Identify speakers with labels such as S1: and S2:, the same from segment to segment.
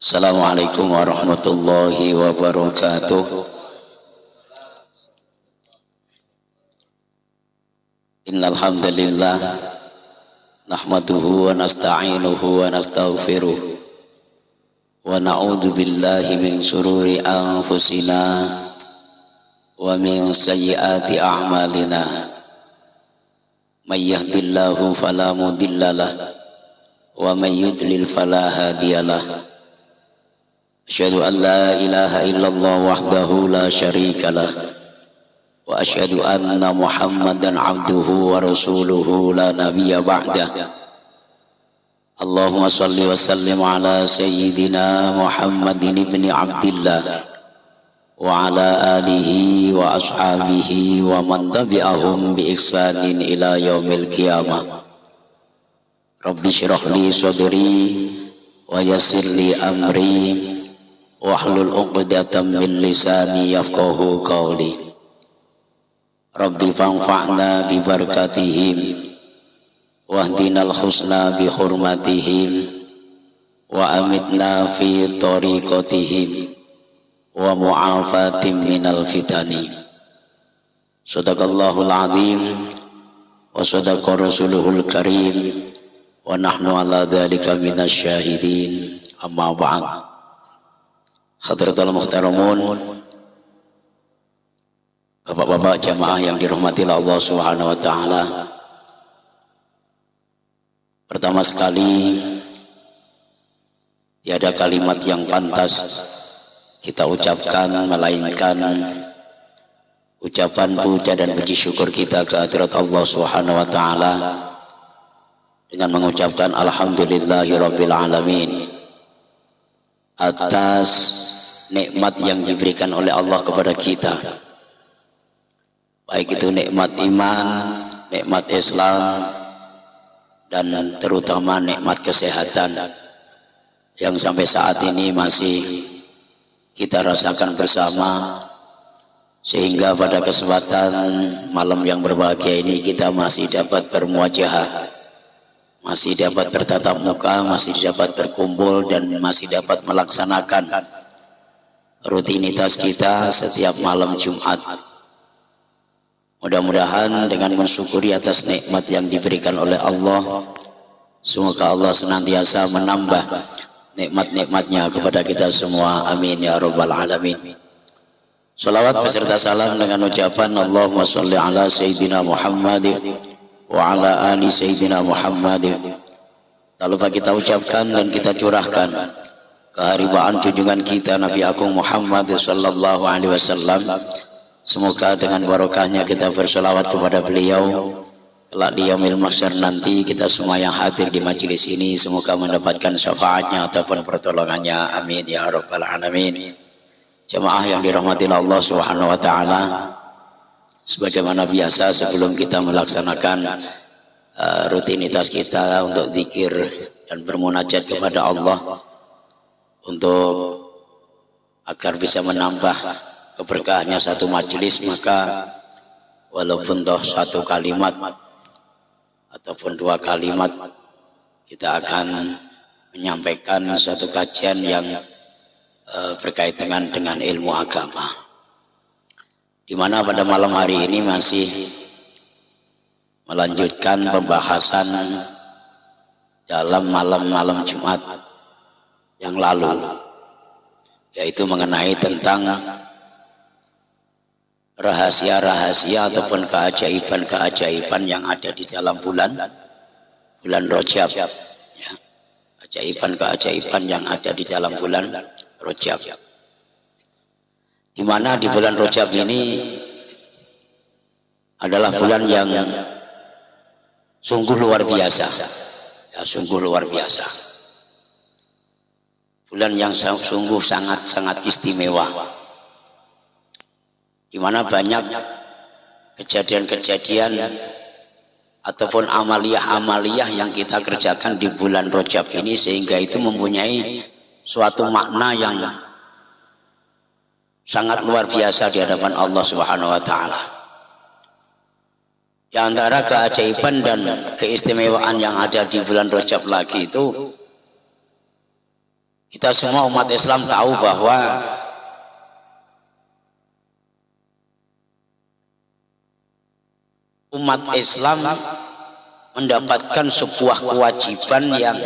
S1: Assalamualaikum warahmatullahi wabarakatuh. Innal hamdalillah nahmaduhu wa nasta'inuhu wa nastaghfiruh wa na'udzu billahi min shururi anfusina wa min sayyiati a'malina. May yahdihillahu fala mudhillalah wa may yudlil fala hadiyalah. Asyhadu an la ilaha illallah wahdahu la syarikalah wa asyhadu anna Muhammadan abduhu wa rasuluhu la nabiyya ba'dah. Allahumma salli wa sallim ala sayyidina Muhammadin ibni Abdillah wa ala alihi wa ashabihi wa man tabi'ahum bi ihsanin ila yaumil qiyamah. Rabbi shrah li sadri wa yassir li amri wahlul 'uqdatam min lisani yafqahu qawli. Rabbi fanfa'na bi barakatihim wahdinal husna bi hurmatihim wa amitna fi tariqatihim wa mu'afatim minal fitani. Sadaqallahul azim wa sadaqa rasuluhul karim wa nahnu ala dzalika minasy syahidin. Amma ba'd. Hadratul muhtaramun, bapak-bapak jamaah yang dirahmati Allah Subhanahu wa taala. Pertama sekali, tiada kalimat yang pantas kita ucapkan melainkan ucapan puja dan puji syukur kita ke hadirat Allah Subhanahu wa taala dengan mengucapkan alhamdulillahirabbil alamin atas nikmat yang diberikan oleh Allah kepada kita, baik itu nikmat iman, nikmat Islam, dan terutama nikmat kesehatan yang sampai saat ini masih kita rasakan bersama, sehingga pada kesempatan malam yang berbahagia ini kita masih dapat bermuajahah, masih dapat bertatap muka, masih dapat berkumpul, dan masih dapat melaksanakan rutinitas kita setiap malam Jumat. Mudah-mudahan dengan mensyukuri atas nikmat yang diberikan oleh Allah, semoga Allah senantiasa menambah nikmat-nikmatnya kepada kita semua. Amin ya rabbal alamin. Salawat beserta salam dengan ucapan Allahumma sholli ala sayyidina Muhammad wa ala ali sayyidina Muhammad. Tak lupa kita ucapkan dan kita curahkan keharibaan junjungan kita Nabi Agung Muhammad sallallahu alaihi wasallam. Semoga dengan barokahnya kita berselawat kepada beliau, kelak di yaumil mahsyar nanti kita semua yang hadir di majelis ini semoga mendapatkan syafaatnya ataupun pertolongannya. Amin ya rabbal alamin. Jemaah yang dirahmati Allah Subhanahu wa taala, sebagaimana biasa sebelum kita melaksanakan rutinitas kita untuk zikir dan bermunajat kepada Allah untuk agar bisa menambah keberkahannya satu majelis, maka walaupun toh satu kalimat ataupun dua kalimat kita akan menyampaikan satu kajian yang berkaitan dengan ilmu agama, di mana pada malam hari ini masih melanjutkan pembahasan dalam malam-malam Jumat yang lalu, yaitu mengenai tentang rahasia-rahasia ataupun keajaiban-keajaiban yang ada di dalam bulan Rajab, ya. Keajaiban-keajaiban yang ada di dalam bulan Rajab, di mana di bulan Rajab ini adalah bulan yang sungguh luar biasa, ya, sungguh luar biasa, bulan yang sungguh sangat istimewa, di mana banyak kejadian-kejadian ataupun amaliyah-amaliyah yang kita kerjakan di bulan Rajab ini, sehingga itu mempunyai suatu makna yang sangat luar biasa di hadapan Allah Subhanahu wa taala. Di antara keajaiban dan keistimewaan yang ada di bulan Rajab lagi itu, Kita semua umat Islam tahu bahwa umat Islam mendapatkan sebuah kewajiban yang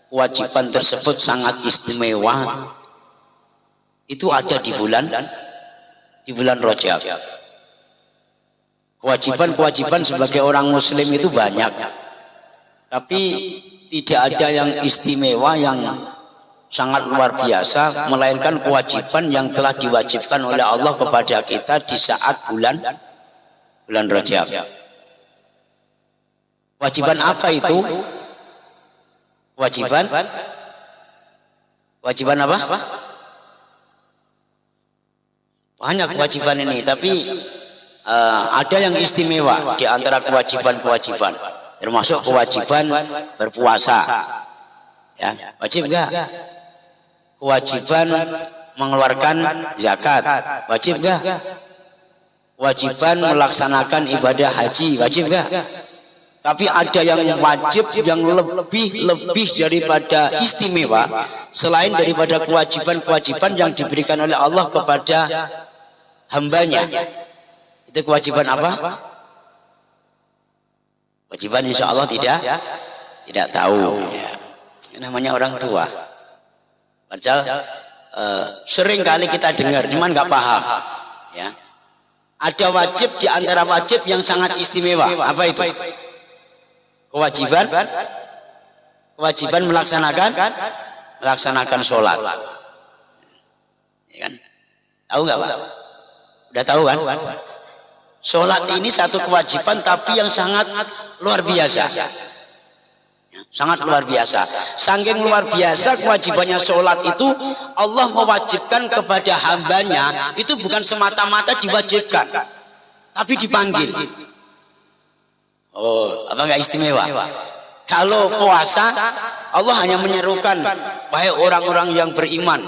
S1: kewajiban tersebut sangat istimewa. Itu ada di bulan Rajab. Kewajiban-kewajiban sebagai orang muslim itu banyak. Tapi tidak ada yang istimewa yang sangat luar biasa melainkan kewajiban yang telah diwajibkan oleh Allah kepada kita di saat bulan Rajab. Kewajiban apa itu? Kewajiban apa? Banyak kewajiban ini, tapi ada yang istimewa di antara kewajiban-kewajiban, termasuk kewajiban berpuasa. Ya, wajib enggak? Kewajiban mengeluarkan zakat, wajib enggak? Kewajiban melaksanakan ibadah haji, wajib enggak? Tapi ada yang wajib yang lebih daripada istimewa, selain daripada kewajiban-kewajiban yang diberikan oleh Allah kepada hambanya. Itu kewajiban apa? Kewajiban insya Allah tidak tahu. Ya. Namanya orang tua. Padahal sering kali kita dengar, cuman nggak paham. Ya. Ada wajib di antara wajib yang sangat istimewa. Apa itu? Kewajiban melaksanakan sholat. Ya kan? Tahu nggak Pak? Udah tahu kan? Sholat ini satu kewajiban tapi yang sangat luar biasa. Sangat luar biasa. Saking luar biasa kewajibannya sholat itu, Allah mewajibkan kepada hambanya itu bukan semata-mata diwajibkan, tapi dipanggil. Oh, apa enggak istimewa? Kalau puasa, Allah hanya menyerukan, wahai orang-orang yang beriman,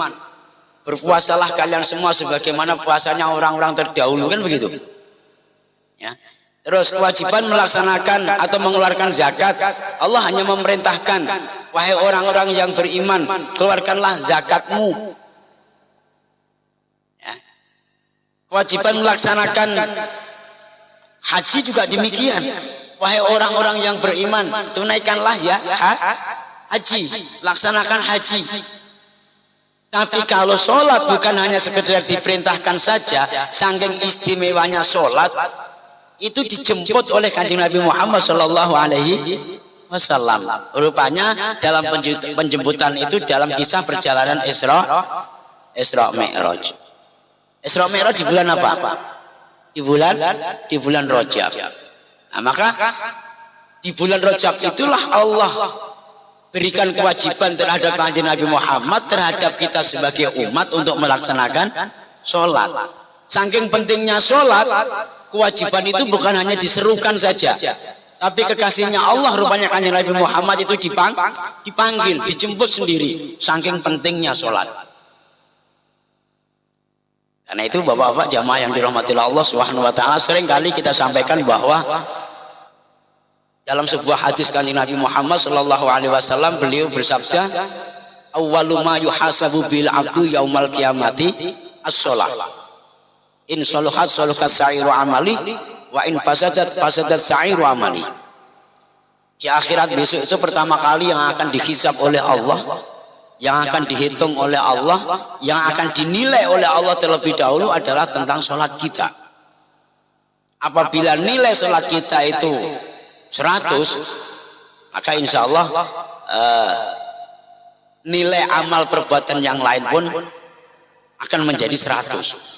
S1: berpuasalah kalian semua sebagaimana puasanya orang-orang terdahulu, kan begitu? Ya. Terus kewajiban melaksanakan atau mengeluarkan zakat, Allah hanya memerintahkan, wahai orang-orang yang beriman, keluarkanlah zakatmu. Ya. Kewajiban melaksanakan haji juga demikian, wahai orang-orang yang beriman, tunaikanlah ya haji, laksanakan haji. Tapi kalau sholat bukan hanya sekedar diperintahkan saja, saking istimewanya sholat, itu dijemput oleh Kanjeng Nabi Muhammad Shallallahu Alaihi Wasallam. Rupanya dalam penjemputan itu dalam kisah perjalanan Isra Mi'raj. Isra Mi'raj di bulan apa? Di bulan Rajab. Nah, maka di bulan Rajab itulah Allah berikan kewajiban terhadap Kanjeng Nabi Muhammad, terhadap kita sebagai umat untuk melaksanakan sholat. Saking pentingnya sholat, kewajiban itu bukan hanya diserukan saja, tapi kekasihnya Allah rupanya Kanjeng Nabi Muhammad itu dipanggil, dijemput sendiri. Saking pentingnya sholat. Karena itu bapak-bapak jamaah yang dirahmati Allah Subhanahu wa taala, sering kali kita sampaikan bahwa dalam sebuah hadis Kanjeng Nabi Muhammad sallallahu alaihi wasallam, beliau bersabda, awwalu ma yuhasabu bil abdu yaumal qiyamati as-shalah. In saluhat saluhat sa'iru amali wa in fasadat sa'iru amali. Di akhirat besok itu pertama kali yang akan dihisab oleh Allah, yang akan dihitung oleh Allah, yang akan dinilai oleh Allah terlebih dahulu adalah tentang sholat kita. Apabila nilai sholat kita itu 100, maka insya Allah nilai amal perbuatan yang lain pun akan menjadi 100.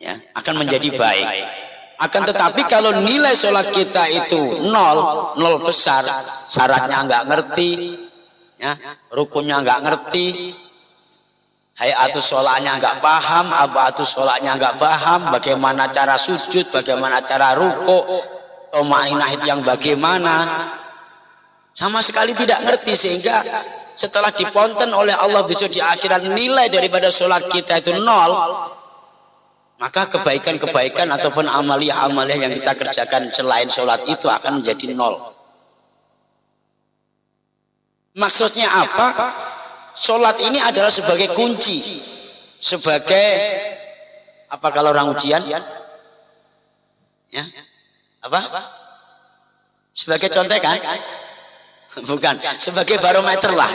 S1: Ya, akan menjadi baik. Akan tetapi kalau nilai sholat kita itu nol besar, syaratnya nggak ngerti, ya, rukunnya nggak ngerti, hayatus sholatnya nggak paham, abatus sholatnya nggak paham, bagaimana cara sujud, bagaimana cara ruku, tomainah itu yang bagaimana, sama sekali tidak ngerti, sehingga setelah diponten oleh Allah besok di akhirat nilai daripada sholat kita itu nol, maka kebaikan-kebaikan ataupun amalia-amalia yang kita kerjakan selain sholat itu akan menjadi nol. Maksudnya apa? sholat ini adalah sebagai kunci, sebagai apa kalau orang ujian? Ya, apa? Sebagai contekan? Bukan, sebagai barometer lah.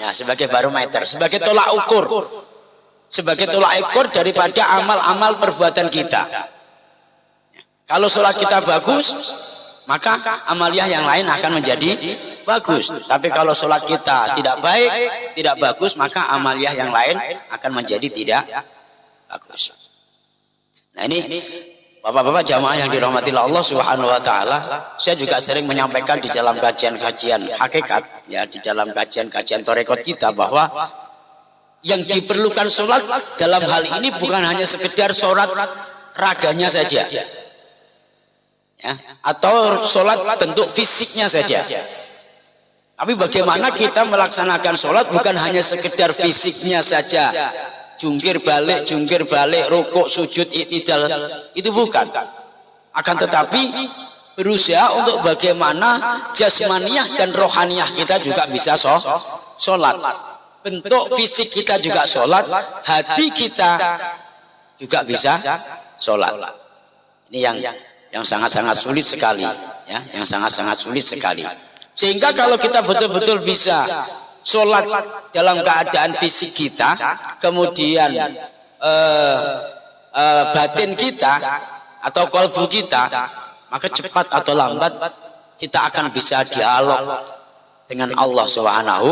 S1: Ya, sebagai barometer, sebagai tolak ukur, sebagai tolak ukur daripada amal-amal perbuatan kita. Kalau sholat kita bagus, maka amaliyah yang lain akan menjadi bagus. Tapi kalau sholat kita tidak baik, tidak bagus, maka amaliyah yang lain akan menjadi tidak bagus. Nah ini bapak-bapak jamaah yang dirahmati Allah Subhanahu wa taala, saya juga sering menyampaikan di dalam kajian-kajian hakikat, ya, di dalam kajian-kajian tarekat kita, bahwa yang diperlukan sholat dalam hal ini bukan hanya sekedar sholat raganya saja, ya, atau sholat bentuk fisiknya saja. Tapi bagaimana kita melaksanakan sholat bukan hanya sekedar fisiknya saja, jungkir balik, rukuk, sujud, i'tidal, itu bukan. Akan tetapi berusaha untuk bagaimana jasmaniyah dan rohaniyah kita juga bisa sholat. Bentuk fisik kita juga sholat, hati kita juga bisa sholat. Ini yang sangat-sangat sulit sekali, ya, yang sangat-sangat sulit sekali. Sehingga kalau kita betul-betul bisa sholat dalam keadaan fisik kita, kemudian batin kita atau kalbu kita, maka cepat atau lambat kita akan bisa dialog dengan Allah Subhanahu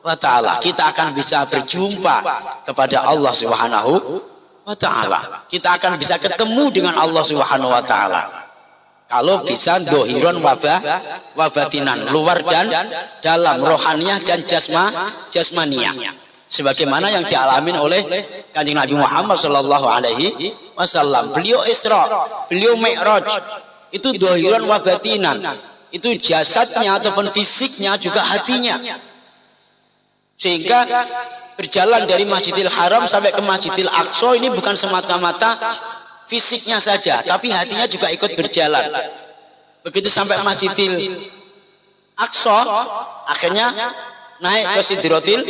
S1: wa ta'ala. Kita akan bisa berjumpa kepada Allah Subhanahu wa ta'ala. Kita akan bisa ketemu dengan Allah Subhanahu wa ta'ala kalau bisa dohiron wabatinan, luar dan dalam, rohaniyah dan jasmaniyah, sebagaimana yang dialami oleh Kanjeng Nabi Muhammad sallallahu alaihi wasallam. Beliau Isra, beliau Mi'raj, itu dohiron wabatinan, itu jasadnya ataupun fisiknya juga hatinya. Sehingga berjalan dari Masjidil Haram sampai ke Masjidil Aqsa ini bukan semata-mata fisiknya saja, tapi hatinya juga ikut berjalan. Begitu sampai Masjidil Aqsa, akhirnya naik ke Sidratil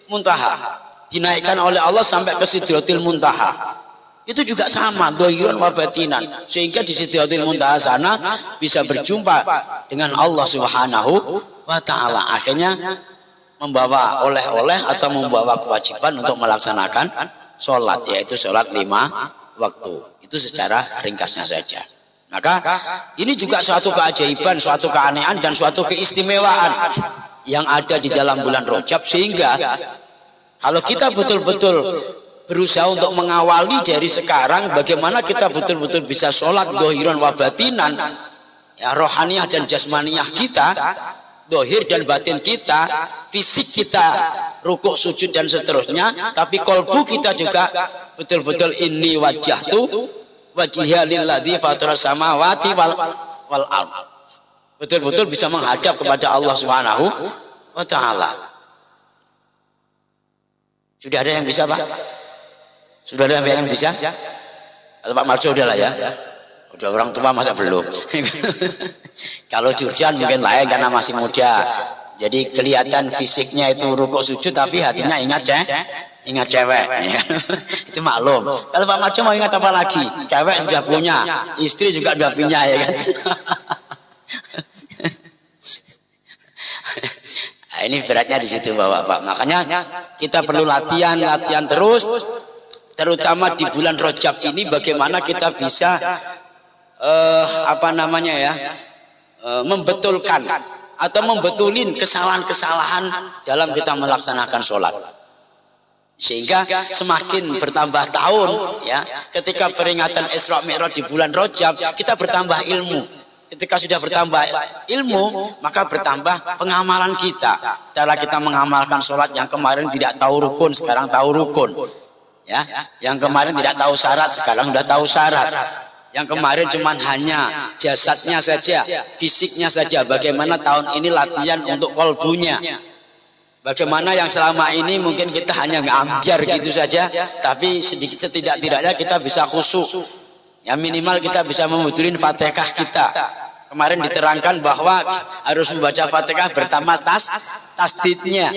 S1: Muntaha, dinaikkan oleh Allah sampai ke Sidratil Muntaha. Itu juga sama, dohiran wabatinan, sehingga di Sidratil Muntaha sana bisa berjumpa dengan Allah Subhanahu wa ta'ala. Akhirnya membawa oleh-oleh atau membawa kewajiban untuk melaksanakan sholat, yaitu sholat 5 waktu. Itu secara ringkasnya saja. Maka ini juga suatu keajaiban, suatu keanehan dan suatu keistimewaan yang ada di dalam bulan Rajab, sehingga kalau kita betul-betul berusaha untuk mengawali dari sekarang, bagaimana kita betul-betul bisa sholat dohiran wabatinan, ya, rohaniyah dan jasmaniyah kita, dohir dan batin kita, fisik kita, rukuk, sujud dan seterusnya, tapi kolbu kita juga betul-betul inni wajjahtu wajhiya lilladzi fatara samawati wal ard, betul-betul bisa menghadap kepada Allah Subhanahu wa ta'ala. Sudah ada yang bisa, Pak? Sudah ada yang bisa? Kalau Pak Marjo udah lah, ya. Udah orang tua masa belum? Kalau Jurjan mungkin lain karena masih muda. Jadi kelihatan fisiknya itu rukuk sujud, tapi hatinya ingat cewek. Itu maklum. Kalau Pak Marjo mau ingat apa lagi? Cewek sudah punya, istri juga sudah punya, ya kan? Nah, ini beratnya di situ, Bapak. Makanya kita perlu latihan terus, terutama di bulan Rajab ini, bagaimana kita bisa membetulkan atau membetulin kesalahan-kesalahan dalam kita melaksanakan sholat, sehingga semakin bertambah tahun, ya, ketika peringatan Isra Mi'raj di bulan Rajab, kita bertambah ilmu. Ketika sudah bertambah ilmu, maka bertambah pengamalan kita. Cara kita mengamalkan sholat, yang kemarin tidak tahu rukun, sekarang tahu rukun, ya, yang kemarin tidak tahu syarat, sekarang sudah tahu syarat. Yang kemarin cuma hanya jasadnya saja, fisiknya saja. Bagaimana tahun ini latihan untuk kolbunya. Bagaimana yang selama ini mungkin kita hanya ngamjar gitu saja, tapi setidak-tidaknya kita bisa khusyuk. Ya, minimal kita bisa membetulin Fatihah kita. Kemarin diterangkan bahwa harus membaca Fatihah bertambah tasdidnya.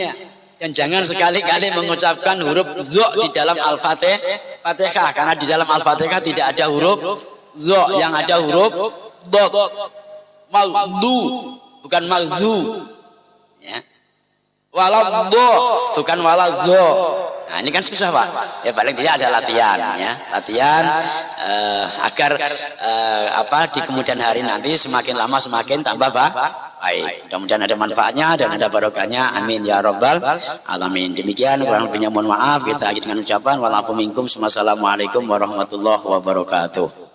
S1: Dan jangan sekali-kali mengucapkan huruf dha di dalam Al-Fatihah, karena di dalam Al-Fatihah tidak ada huruf dha, yang ada huruf dot. Maghdu bukan maghzu. Ya. Waladdo bukan waladdo. Nah, ini kan susah, Pak. Ya paling tidak ada latihan, ya. Latihan agar di kemudian hari nanti semakin lama semakin tambah baik. Mudah-mudahan ada manfaatnya dan ada barokahnya. Amin ya rabbal alamin. Demikian, kurang lebihnya mohon maaf. Kita akhiri dengan ucapan walafu minkum. Wassalamualaikum warahmatullahi wabarakatuh.